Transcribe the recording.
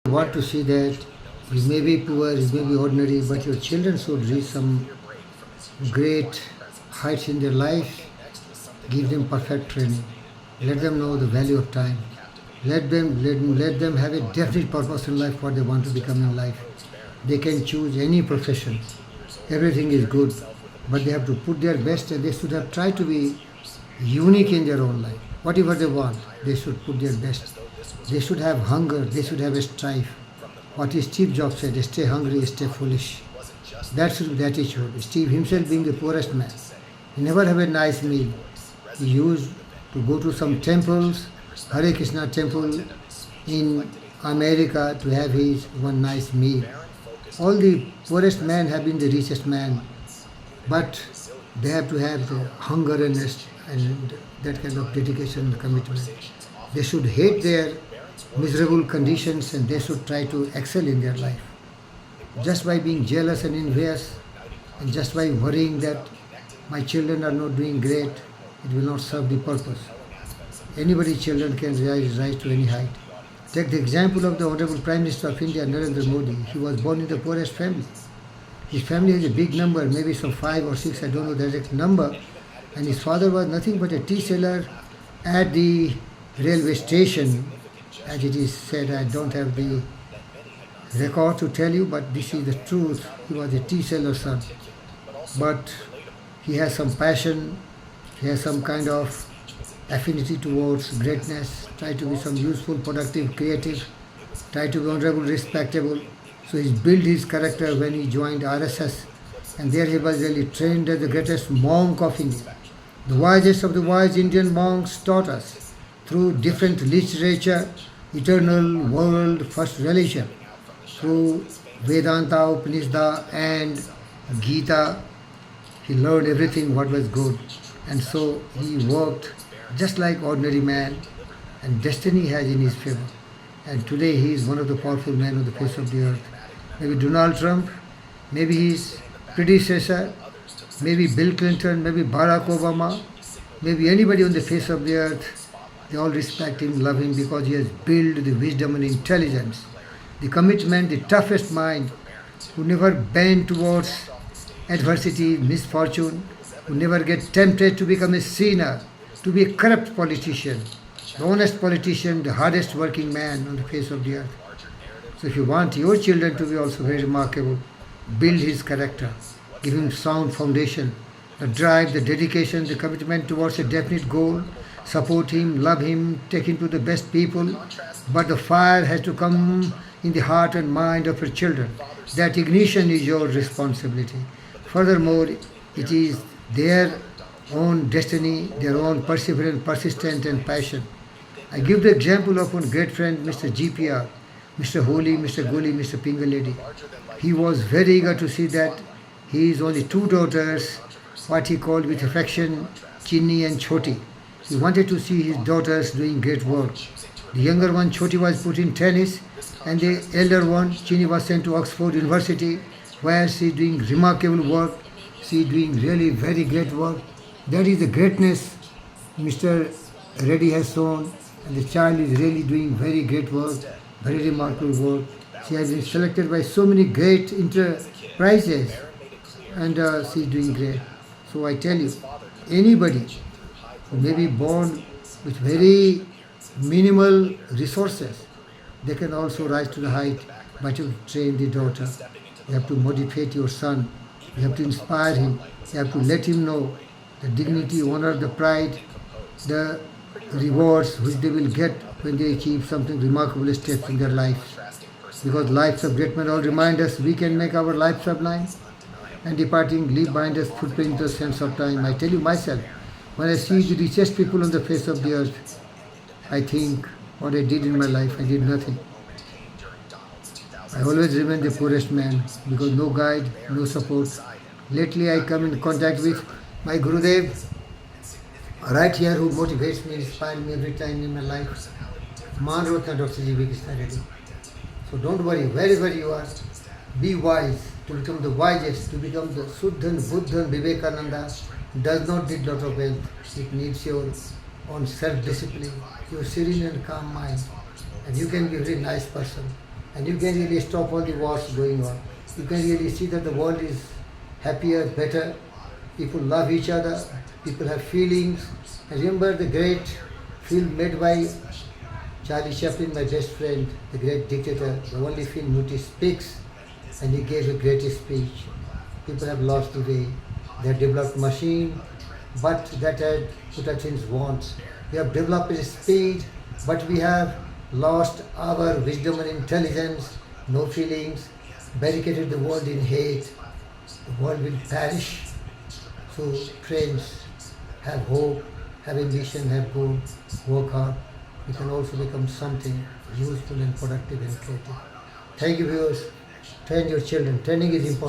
Want to see that you may be poor, you may be ordinary, but your children should reach some great heights in their life. Give them perfect training. Let them know the value of time. Let them have a definite purpose in life, what they want to become in life. They can choose any profession. Everything is good, but they have to put their best and they should have tried to be unique in their own life. Whatever they want, they should put their best. They should have hunger, they should have a strive. What is Steve Jobs said, stay hungry, stay foolish. That should be the attitude. Steve himself being the poorest man, he never have a nice meal. He used to go to some temples, Hare Krishna temple in America to have his one nice meal. All the poorest men have been the richest man, but they have to have the hunger and that kind of dedication and commitment. They should hate their miserable conditions and they should try to excel in their life. Just by being jealous and envious and just by worrying that my children are not doing great, it will not serve the purpose. Anybody's children can rise to any height. Take the example of the Honorable Prime Minister of India, Narendra Modi. He was born in the poorest family. His family has a big number, maybe some 5 or 6, I don't know the exact number. And his father was nothing but a tea seller at the railway station. As it is said, I don't have the record to tell you, but this is the truth. He was a tea seller's son. But he has some passion, he has some kind of affinity towards greatness, try to be some useful, productive, creative, try to be honorable, respectable. So he's built his character when he joined RSS, and there he was really trained as the greatest monk of India. The wisest of the wise Indian monks taught us through different literature, eternal world, first religion, through Vedanta, Upanishad and Gita. He learned everything what was good, and so he worked just like ordinary man, and destiny has in his favor. And today he is one of the powerful men on the face of the earth. Maybe Donald Trump, maybe his predecessor, maybe Bill Clinton, maybe Barack Obama, maybe anybody on the face of the earth, they all respect him, love him because he has built the wisdom and intelligence, the commitment, the toughest mind, who never bend towards adversity, misfortune, who never get tempted to become a sinner, to be a corrupt politician, the honest politician, the hardest working man on the face of the earth. So if you want your children to be also very remarkable, build his character, give him sound foundation, the drive, the dedication, the commitment towards a definite goal, support him, love him, take him to the best people, but the fire has to come in the heart and mind of your children. That ignition is your responsibility. Furthermore, it is their own destiny, their own perseverance, persistence and passion. I give the example of one great friend, Mr. GPR, Mr. Holy, Mr. Goli, Mr. Pingaledi. He was very eager to see that his only 2 daughters, what he called with affection, Chinni and Choti. He wanted to see his daughters doing great work. The younger one, Choti, was put in tennis, and the elder one, Chinni, was sent to Oxford University, where she is doing remarkable work. She is doing really very great work. That is the greatness Mr. Reddy has shown, and the child is really doing very great work, very remarkable work. She has been selected by so many great enterprises, and she is doing great. So I tell you, anybody who may be born with very minimal resources, they can also rise to the height, but you train the daughter. You have to motivate your son. You have to inspire him. You have to let him know the dignity, honor, the pride, the rewards which they will get when they achieve something remarkable steps in their life. Because lives of great men all remind us we can make our life sublime, and departing leave behind us footprint the sense of time. I tell you myself, when I see the richest people on the face of the earth, I think what I did in my life, I did nothing. I always remain the poorest man because no guide, no support. Lately I come in contact with my Gurudev right here, who motivates me, inspires me every time in my life. Manrotna Dr. G.V. Krishna Reddy. So don't worry, wherever you are, be wise to become the wisest, to become the Suddhan, Buddhan, Vivekananda. Does not need lot of wealth. It needs your own self-discipline, your serene and calm mind. And you can be a very nice person. And you can really stop all the wars going on. You can really see that the world is happier, better. People love each other. People have feelings. And remember the great film made by Charlie Chaplin, my best friend, the great dictator, the only film which speaks, and he gave the greatest speech. People have lost the way. They have developed machine, but that had put us in want. We have developed speed, but we have lost our wisdom and intelligence, no feelings, barricaded the world in hate. The world will perish. So friends, have hope, have ambition, have goal, work hard. We can also become something useful and productive and creative. Thank you viewers. Train your children. Training is important.